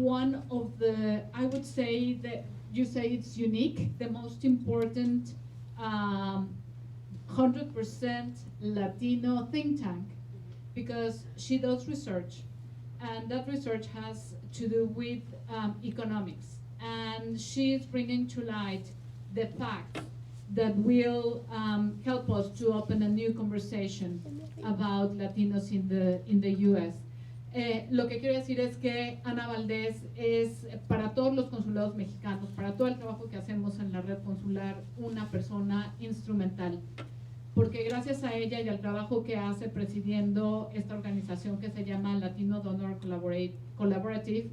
one of the, I would say that you say it's unique, the most important 100% Latino think tank, because she does research, and that research has to do with economics, and she's bringing to light the facts that will help us to open a new conversation about Latinos in the U.S. Lo que quiero decir es que Ana Valdez es para todos los consulados mexicanos, para todo el trabajo que hacemos en la red consular, una persona instrumental, porque gracias a ella y al trabajo que hace presidiendo esta organización que se llama Latino Donor Collaborative,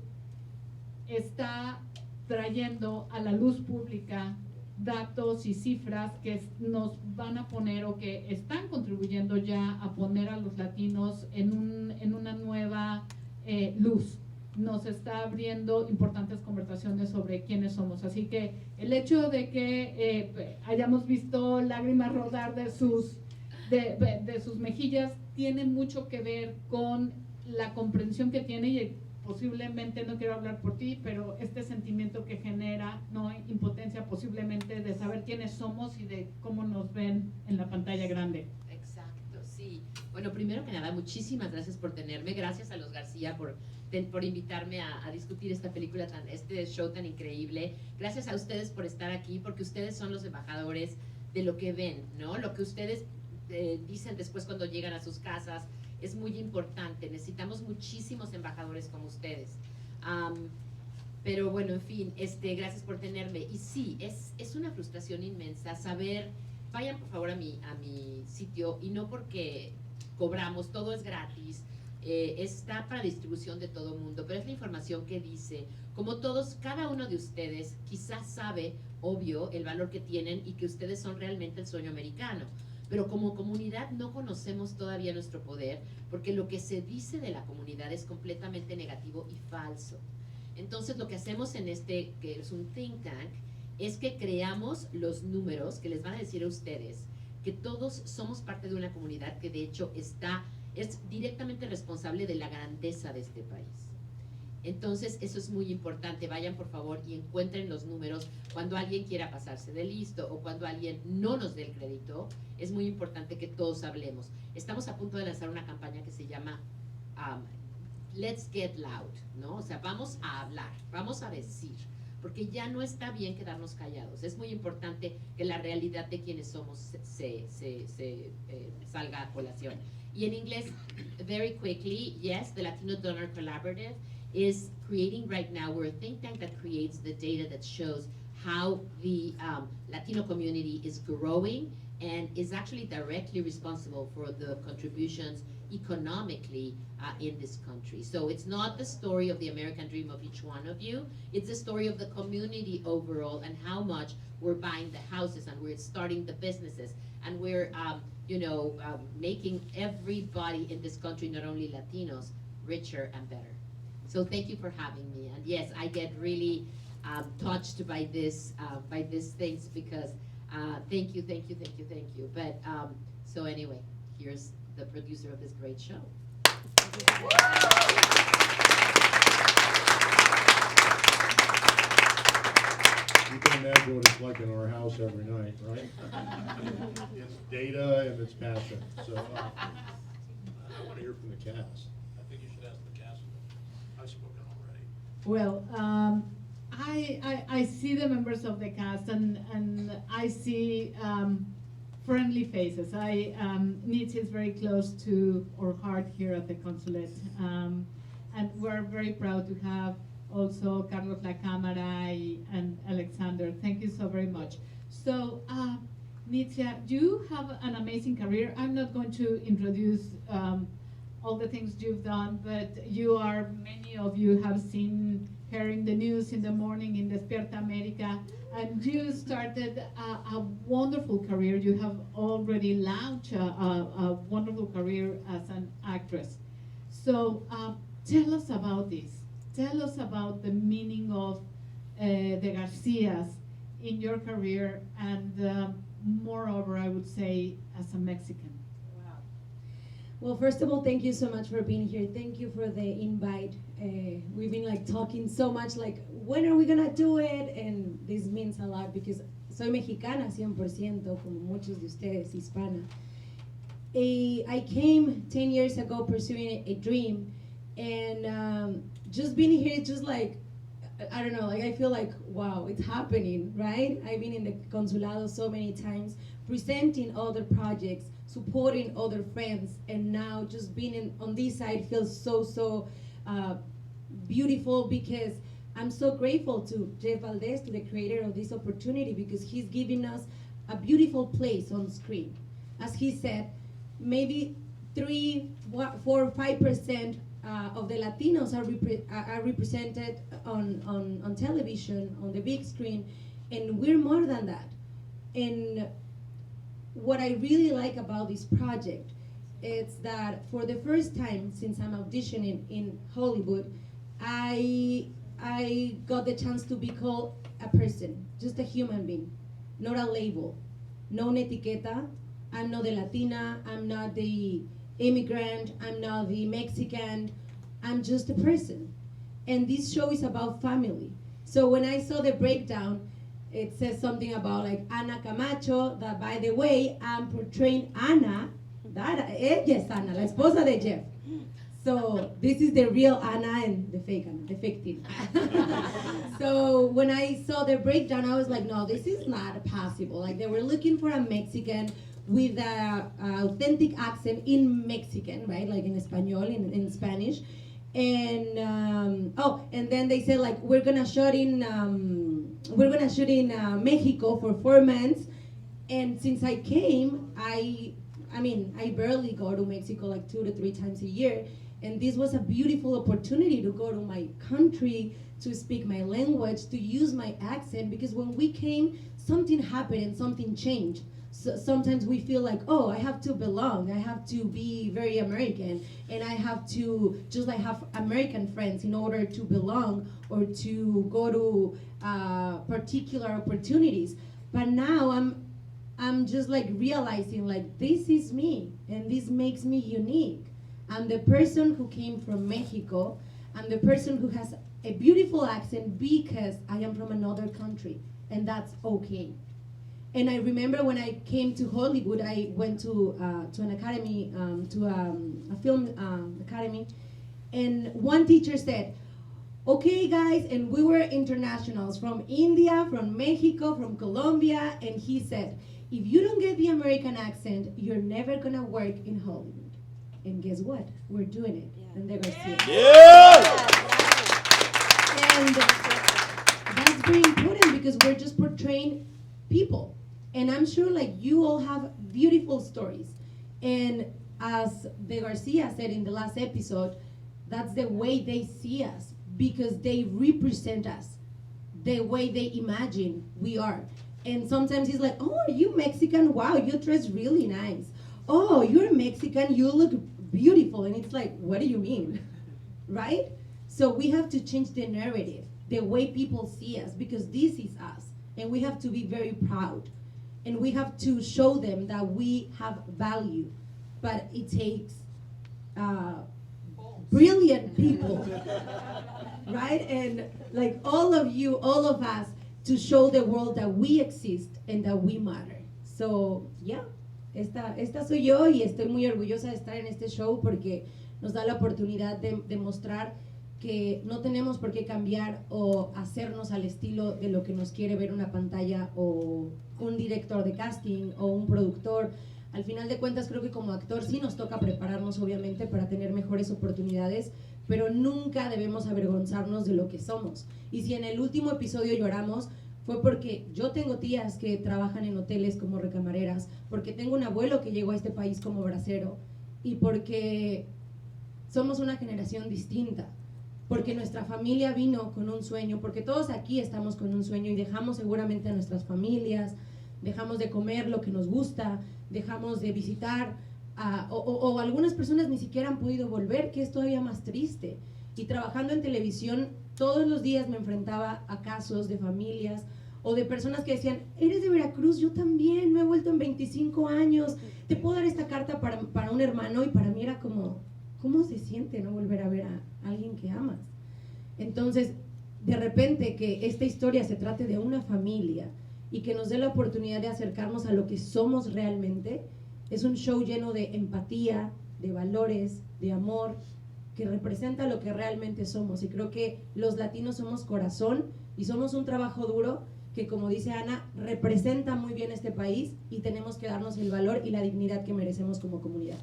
está trayendo a la luz pública datos y cifras que nos van a poner o que están contribuyendo ya a poner a los latinos en una nueva luz. Nos está abriendo importantes conversaciones sobre quiénes somos. Así que el hecho de que hayamos visto lágrimas rodar de sus mejillas tiene mucho que ver con la comprensión que tiene y posiblemente, no quiero hablar por ti, pero este sentimiento que genera, ¿no?, impotencia posiblemente de saber quiénes somos y de cómo nos ven en la pantalla grande. Exacto, sí. Bueno, primero que nada, muchísimas gracias por tenerme. Gracias a los García por invitarme a discutir esta película, este show tan increíble. Gracias a ustedes por estar aquí, porque ustedes son los embajadores de lo que ven, ¿no? Lo que ustedes dicen después cuando llegan a sus casas es muy importante. Necesitamos muchísimos embajadores como ustedes. Pero bueno, en fin, gracias por tenerme. Y sí, es una frustración inmensa saber, vayan por favor a mi sitio, y no porque cobramos, todo es gratis, está para distribución de todo el mundo, pero es la información que dice, como todos, cada uno de ustedes quizás sabe, obvio, el valor que tienen y que ustedes son realmente el sueño americano. Pero como comunidad no conocemos todavía nuestro poder, porque lo que se dice de la comunidad es completamente negativo y falso. Entonces lo que hacemos en que es un think tank, es que creamos los números que les van a decir a ustedes que todos somos parte de una comunidad que de hecho es directamente responsable de la grandeza de este país. Entonces eso es muy importante. Vayan por favor y encuentren los números cuando alguien quiera pasarse de listo o cuando alguien no nos dé el crédito. Es muy importante que todos hablemos. Estamos a punto de lanzar una campaña que se llama Let's Get Loud, ¿no? O sea, vamos a hablar, vamos a decir, porque ya no está bien quedarnos callados. Es muy importante que la realidad de quienes somos salga a colación. Y en inglés, very quickly, yes, the Latino Donor Collaborative is creating right now, we're a think tank that creates the data that shows how the Latino community is growing and is actually directly responsible for the contributions economically in this country. So it's not the story of the American dream of each one of you, it's the story of the community overall and how much we're buying the houses and we're starting the businesses and we're making everybody in this country, not only Latinos, richer and better. So thank you for having me. And yes, I get really touched by these things because thank you. But so anyway, here's the producer of this great show. You can imagine what it's like in our house every night, right? It's data and it's passion. So I want to hear from the cast. I think you should ask the cast. I've spoken already. Well, I see the members of the cast and I see friendly faces. Nitzia is very close to our heart here at the consulate, and we're very proud to have also Carlos Lacamara and Alexander. Thank you so very much. So, Nitzia, you have an amazing career. I'm not going to introduce all the things you've done, but many of you have seen her in the news in the morning in Despierta America, and you started a wonderful career. You have already launched a wonderful career as an actress. So tell us about this. Tell us about the meaning of the Garcias in your career and moreover, I would say, as a Mexican. Wow. Well, first of all, thank you so much for being here. Thank you for the invite. we've been like talking so much, like, when are we gonna do it? And this means a lot because soy mexicana 100%, como muchos de ustedes, hispana. I came 10 years ago pursuing a dream, and just being here, just like, I don't know, like I feel like, wow, it's happening, right? I've been in the Consulado so many times, presenting other projects, supporting other friends, and now just being on this side feels so beautiful, because I'm so grateful to Jeff Valdez, to the creator of this opportunity, because he's giving us a beautiful place on screen. As he said, maybe 3, 4, 5% of the Latinos are represented on television, on the big screen, and we're more than that. And what I really like about this project is that for the first time since I'm auditioning in Hollywood, I got the chance to be called a person, just a human being, not a label, no etiqueta. I'm not the Latina, I'm not the immigrant, I'm not the Mexican, I'm just a person. And this show is about family. So when I saw the breakdown, it says something about like Ana Camacho, that by the way, I'm portraying Ana, ella es Ana, la esposa de Jeff. So this is the real Ana and the fake Ana, the fake Tina. So when I saw the breakdown, I was like, no, this is not possible. Like they were looking for a Mexican with an authentic accent in Mexican, right? Like in Espanol, in Spanish. And and then they said like we're gonna shoot in Mexico for 4 months. And since I came, I barely go to Mexico like 2 to 3 times a year. And this was a beautiful opportunity to go to my country, to speak my language, to use my accent, because when we came, something happened and something changed. So sometimes we feel like, oh, I have to belong, I have to be very American, and I have to just like have American friends in order to belong or to go to particular opportunities. But now I'm just like realizing like this is me, and this makes me unique. I'm the person who came from Mexico. I'm the person who has a beautiful accent because I am from another country, and that's okay. And I remember when I came to Hollywood, I went to an academy, a film academy, and one teacher said, okay guys, and we were internationals from India, from Mexico, from Colombia, and he said, if you don't get the American accent, you're never gonna work in Hollywood. And guess what? We're doing it. Yeah. And they're Garcias. Yeah! And that's very important because we're just portraying people. And I'm sure like you all have beautiful stories. And as the Garcia said in the last episode, that's the way they see us, because they represent us the way they imagine we are. And sometimes it's like, oh, are you Mexican? Wow, you dress really nice. Oh, you're Mexican, you look beautiful. And it's like, what do you mean? Right? So we have to change the narrative, the way people see us, because this is us. And we have to be very proud. And we have to show them that we have value. But it takes brilliant people, right? And like all of you, all of us, to show the world that we exist and that we matter. So, yeah. Esta soy yo, y estoy muy orgullosa de estar en este show porque nos da la oportunidad de mostrar que no tenemos por qué cambiar o hacernos al estilo de lo que nos quiere ver una pantalla o un director de casting o un productor. Al final de cuentas creo que como actor sí nos toca prepararnos obviamente para tener mejores oportunidades, pero nunca debemos avergonzarnos de lo que somos. Y si en el último episodio lloramos, fue porque yo tengo tías que trabajan en hoteles como recamareras, porque tengo un abuelo que llegó a este país como bracero, y porque somos una generación distinta, porque nuestra familia vino con un sueño, porque todos aquí estamos con un sueño y dejamos seguramente a nuestras familias, dejamos de comer lo que nos gusta, dejamos de visitar, o algunas personas ni siquiera han podido volver, que es todavía más triste. Y trabajando en televisión, todos los días me enfrentaba a casos de familias o de personas que decían, ¿eres de Veracruz? Yo también, me he vuelto en 25 años, te puedo dar esta carta para un hermano. Y para mí era como, ¿cómo se siente no volver a ver a alguien que amas? Entonces, de repente que esta historia se trate de una familia y que nos dé la oportunidad de acercarnos a lo que somos realmente, es un show lleno de empatía, de valores, de amor, que representa lo que realmente somos. Y creo que los latinos somos corazón y somos un trabajo duro que, como dice Ana, representa muy bien este país y tenemos que darnos el valor y la dignidad que merecemos como comunidad.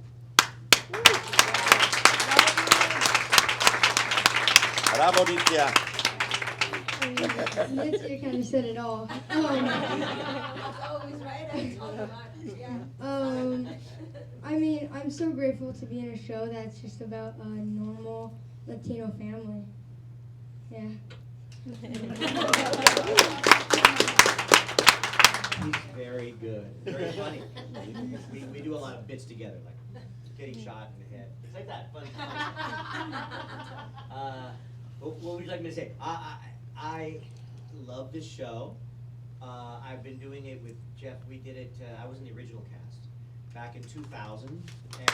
Bravo, Nitzia. Nitzia kind of said it all. I mean, I'm so grateful to be in a show that's just about a normal Latino family. Yeah. He's very good, very funny. We do a lot of bits together, like getting shot in the head. It's like that, funny. What would you like me to say? I love this show. I've been doing it with Jeff. We did it, I was in the original cast back in 2000. And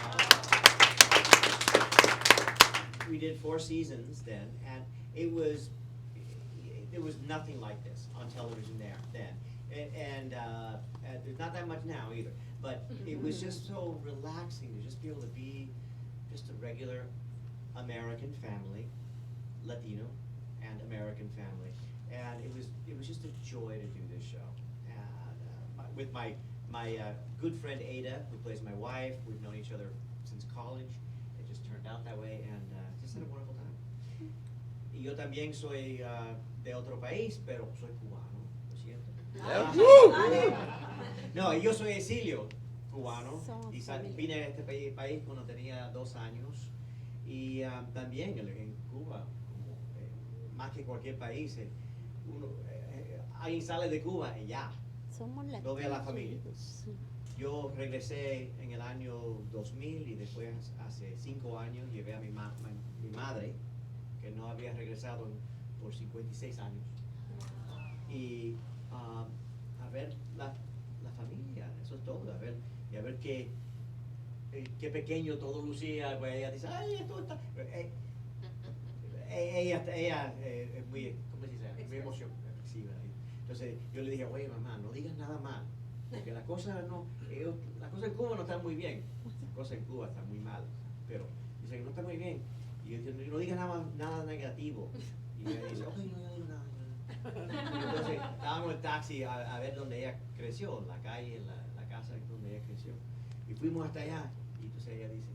we did 4 seasons then, and there was nothing like this on television then. And there's not that much now either. But it was just so relaxing to just be able to be just a regular American family, Latino and American family. And it was just a joy to do this show. And with my good friend Ada, who plays my wife, we've known each other since college. It just turned out that way, and just had a wonderful time. Y yo también soy de otro país, pero soy cubano, lo siento. No, yo soy exilio cubano y vine a este país cuando tenía 2 años y también en Cuba, como, más que cualquier país, alguien sale de Cuba y ya, no ve a la familia. Yo regresé en el año 2000 y después hace 5 años llevé a mi madre, que no había regresado por 56 años, y a ver la familia, eso es todo, a ver qué pequeño todo lucía, pues ella dice, ay, esto está... ella es muy, ¿cómo se dice? Muy expresiva. Entonces yo le dije, oye mamá, no digas nada mal, porque las cosas en Cuba no están muy bien, las cosas en Cuba están muy mal, pero dice que no está muy bien, y yo dije, no digas nada negativo, y ella dice, ok, no digo nada. Entonces estábamos en el taxi a ver dónde ella creció, en la calle, en la casa donde ella creció, y fuimos hasta allá, y entonces ella dice,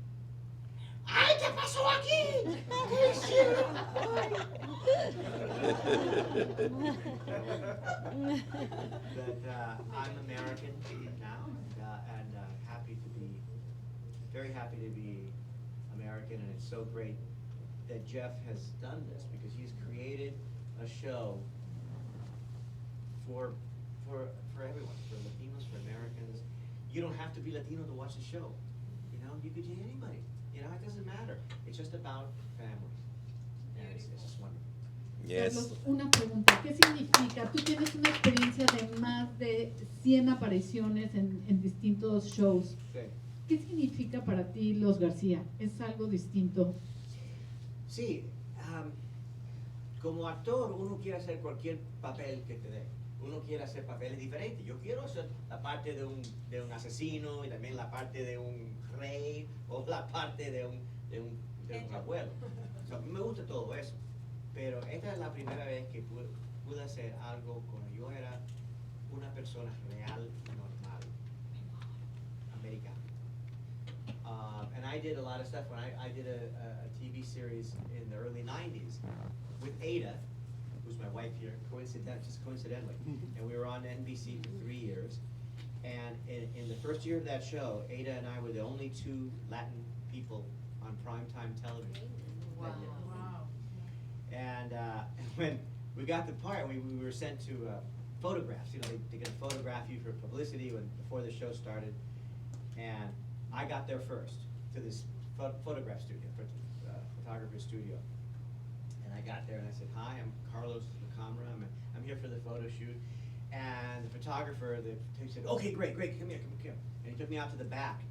¡ay, qué pasó aquí! ¡Qué chido! But I'm American now, and very happy to be American, and it's so great that Jeff has done this, because he's created a show for everyone, for Latinos, for Americans. You don't have to be Latino to watch the show. You know, you could be anybody. You know, it doesn't matter. It's just about families. And it's just wonderful. Yes. Carlos, una pregunta. ¿Qué significa? Tú tienes una experiencia de más de 100 apariciones en distintos shows. Sí. ¿Qué significa para ti Los García? ¿Es algo distinto? Sí, como actor uno quiere hacer cualquier papel que te dé. Uno quiere hacer papeles diferentes. Yo quiero hacer la parte de un asesino y también la parte de un rey o la parte de un abuelo. O sea, a mí me gusta todo eso. Pero esta es la primera vez que pude hacer algo cuando yo era una persona real y normal, americana. And I did a lot of stuff when I did a TV series in the early 90s with Ada, who's my wife here, coincidentally. And we were on NBC for 3 years. And in the first year of that show, Ada and I were the only 2 Latin people on primetime television. Wow. And when we got the part, we were sent to photographs. You know, they're going to photograph you for publicity before the show started. And I got there first to this photograph studio, photographer studio. And I got there and I said, hi, I'm Carlos Lacamara. I'm here for the photo shoot. And the photographer, he said, okay, great, come here. And he took me out to the back.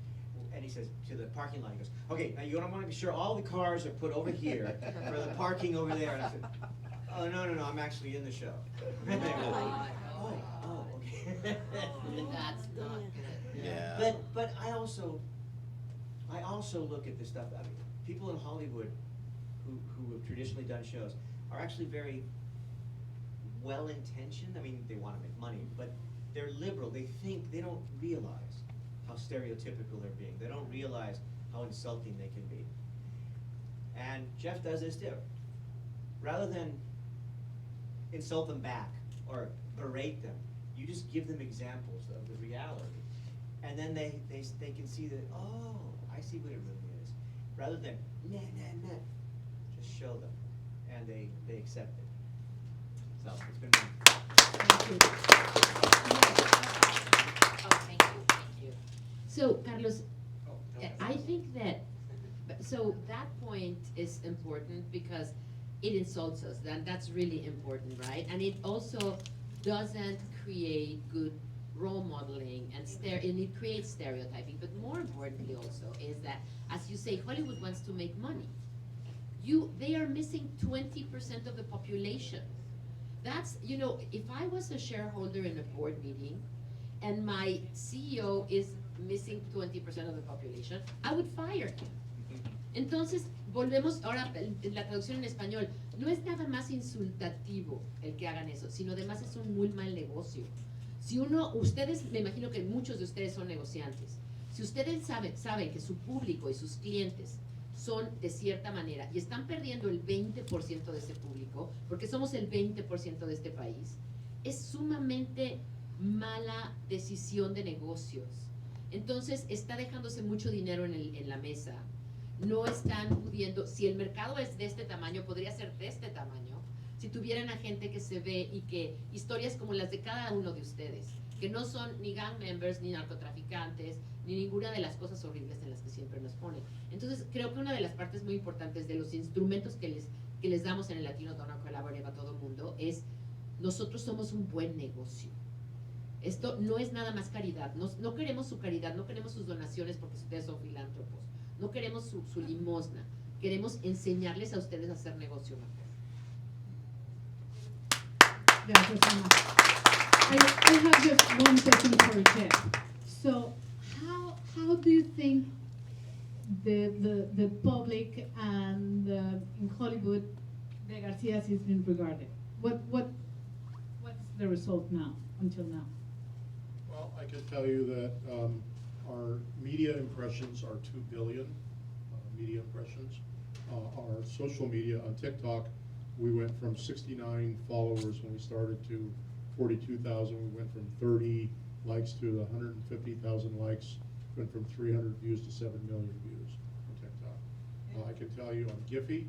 and he says to the parking lot, he goes, okay, now you want to be sure all the cars are put over here for the parking over there. And I said, oh, no, I'm actually in the show. And they go, oh, okay. That's not good. Yeah. But I also look at this stuff. I mean, people in Hollywood who have traditionally done shows are actually very well-intentioned. I mean, they want to make money, but they're liberal. They don't realize how stereotypical they're being. They don't realize how insulting they can be. And Jeff does this too. Rather than insult them back or berate them, you just give them examples of the reality. And then they can see that, oh, I see what it really is. Rather than, nah, just show them. And they accept it. So it's been Thank you. So, Carlos, I think that, so that point is important because it insults us, that's really important, right? And it also doesn't create good role modeling and it creates stereotyping, but more importantly also is that, as you say, Hollywood wants to make money. They are missing 20% of the population. That's, if I was a shareholder in a board meeting and my CEO is missing 20% of the population, I would fire him. Entonces, volvemos ahora, la traducción en español, no es nada más insultativo el que hagan eso, sino además es un muy mal negocio. Si ustedes, me imagino que muchos de ustedes son negociantes, si ustedes saben que su público y sus clientes son de cierta manera y están perdiendo el 20% de ese público, porque somos el 20% de este país, es sumamente mala decisión de negocios. Entonces está dejándose mucho dinero en la mesa. No están pudiendo, si el mercado es de este tamaño, podría ser de este tamaño, si tuvieran a gente que se ve y que historias como las de cada uno de ustedes, que no son ni gang members, ni narcotraficantes, ni ninguna de las cosas horribles en las que siempre nos ponen. Entonces, creo que una de las partes muy importantes de los instrumentos que les damos en el Latino Donor Collaborative a todo el mundo es, nosotros somos un buen negocio. Esto no es nada más caridad, no queremos su caridad, no queremos sus donaciones porque ustedes son filántropos, no queremos su limosna, queremos enseñarles a ustedes a hacer negocio mejor. Gracias, Ana. I have just one question for Jeff. So, how do you think the public and in Hollywood, the Garcias has been regarded? What's the result now, until now? Well, I can tell you that our media impressions are 2 billion media impressions. Our social media on TikTok, we went from 69 followers when we started to 42,000. We went from 30 likes to 150,000 likes. Went from 300 views to 7 million views on TikTok. I can tell you on Giphy,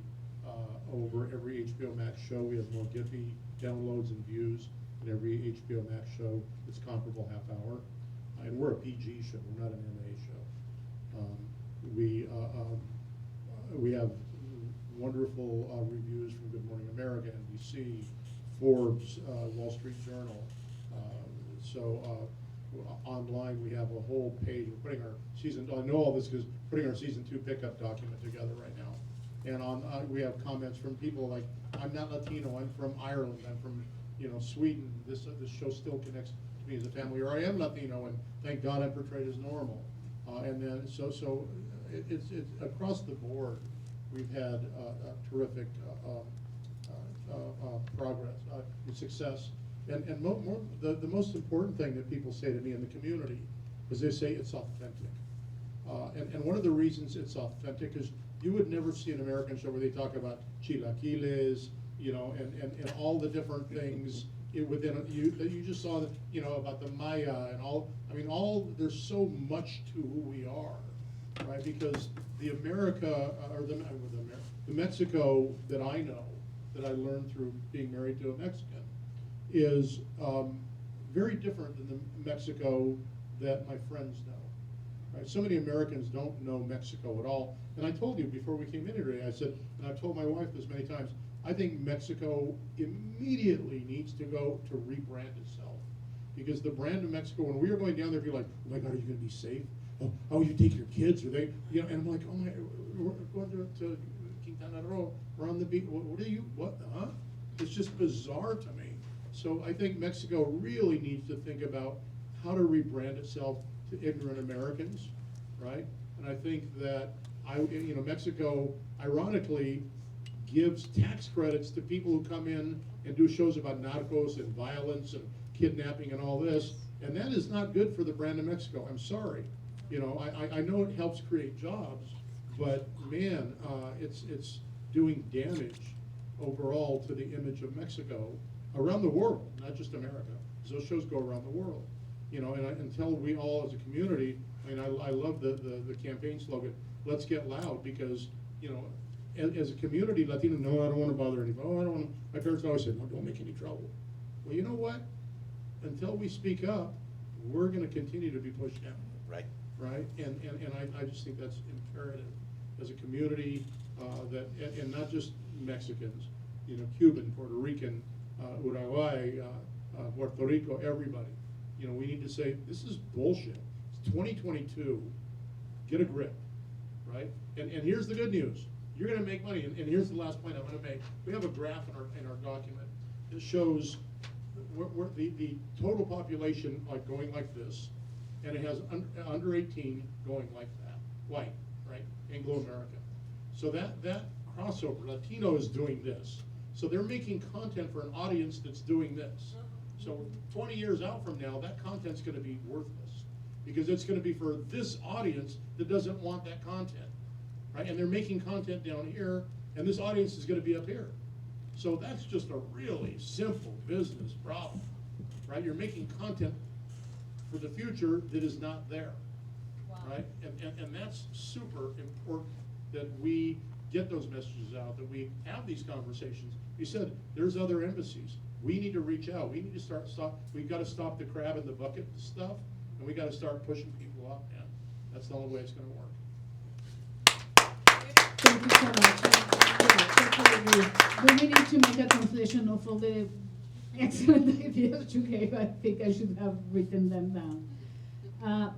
over every HBO Max show, we have more Giphy downloads and views than every HBO Max show that's comparable half hour. And we're a PG show, we're not an MA show. We have wonderful reviews from Good Morning America, NBC, Forbes, Wall Street Journal. Online we have a whole page. We're putting our season, I know all this because putting our season 2 pickup document together right now. And we have comments from people like, I'm not Latino, I'm from Ireland, I'm from Sweden. This show still connects to me as a family, or I am Latino, and thank God I'm portrayed as normal. And then it's across the board. We've had terrific progress, success. And the most important thing that people say to me in the community is they say it's authentic. And one of the reasons it's authentic is you would never see an American show where they talk about chilaquiles, and all the different things within you just saw that, about the Maya and all. I mean, there's so much to who we are, right? Because the Mexico that I know, that I learned through being married to a Mexican, is very different than the Mexico that my friends know. Right? So many Americans don't know Mexico at all. And I told you before we came in here today, I said, and I've told my wife this many times, I think Mexico immediately needs to go to rebrand itself. Because the brand of Mexico, when we were going down there, people were like, oh my God, are you going to be safe? oh, you take your kids, or they, you know, and I'm like, oh my, we're going to Quintana Roo, we're on the beach, what are you, what, huh? It's just bizarre to me. So I think Mexico really needs to think about how to rebrand itself to ignorant Americans, right? And I think that, Mexico, ironically, gives tax credits to people who come in and do shows about narcos and violence and kidnapping and all this, and that is not good for the brand of Mexico. I'm sorry. You know, I know it helps create jobs, but man, it's doing damage overall to the image of Mexico around the world, not just America. Those shows go around the world. You know, and until we all as a community, I mean, I love the campaign slogan, let's get loud, because, you know, as a community, Latino, no, I don't want to bother anybody. Oh, I don't want to. My parents always said, no, don't make any trouble. Well, you know what? Until we speak up, we're going to continue to be pushed down. Right. Right? And I just think that's imperative as a community, and not just Mexicans, you know, Cuban, Puerto Rican, Uruguay, Puerto Rico, everybody. You know, we need to say, this is bullshit. It's 2022. Get a grip, right? And here's the good news. You're going to make money. And here's the last point I'm going to make. We have a graph in our document that shows the total population going like this, and it has under 18 going like that, white, right? Anglo-American. So that crossover, Latino is doing this. So they're making content for an audience that's doing this. So 20 years out from now, that content's going to be worthless, because it's going to be for this audience that doesn't want that content, right? And they're making content down here, and this audience is going to be up here. So that's just a really simple business problem, right? You're making content for the future that is not there, right? And that's super important, that we get those messages out, that we have these conversations. You said there's other embassies. We need to reach out. We need to stop. We've got to stop the crab in the bucket stuff, and we got to start pushing people up, man. That's the only way it's going to work. Thank you so much. We really need to make a translation of all the excellent ideas you gave. I think I should have written them down.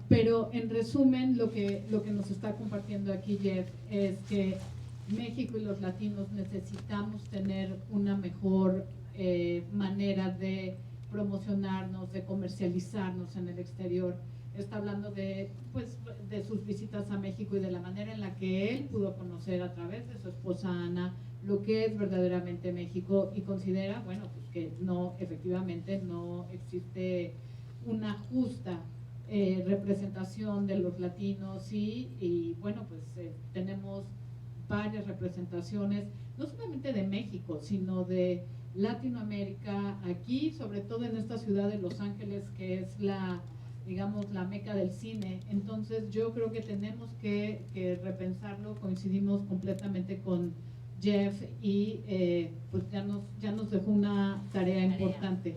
Pero en resumen, lo que nos está compartiendo aquí Jeff es que México y los latinos necesitamos tener una mejor manera de promocionarnos, de comercializarnos en el exterior. Está hablando de sus visitas a México y de la manera en la que él pudo conocer a través de su esposa Ana lo que es verdaderamente México, y considera, bueno, pues que no, efectivamente no existe una justa representación de los latinos, y bueno, pues tenemos varias representaciones, no solamente de México, sino de Latinoamérica, aquí, sobre todo en esta ciudad de Los Ángeles, que es digamos, la meca del cine. Entonces yo creo que tenemos que repensarlo. Coincidimos completamente con Jeff, y pues ya nos dejó una tarea importante.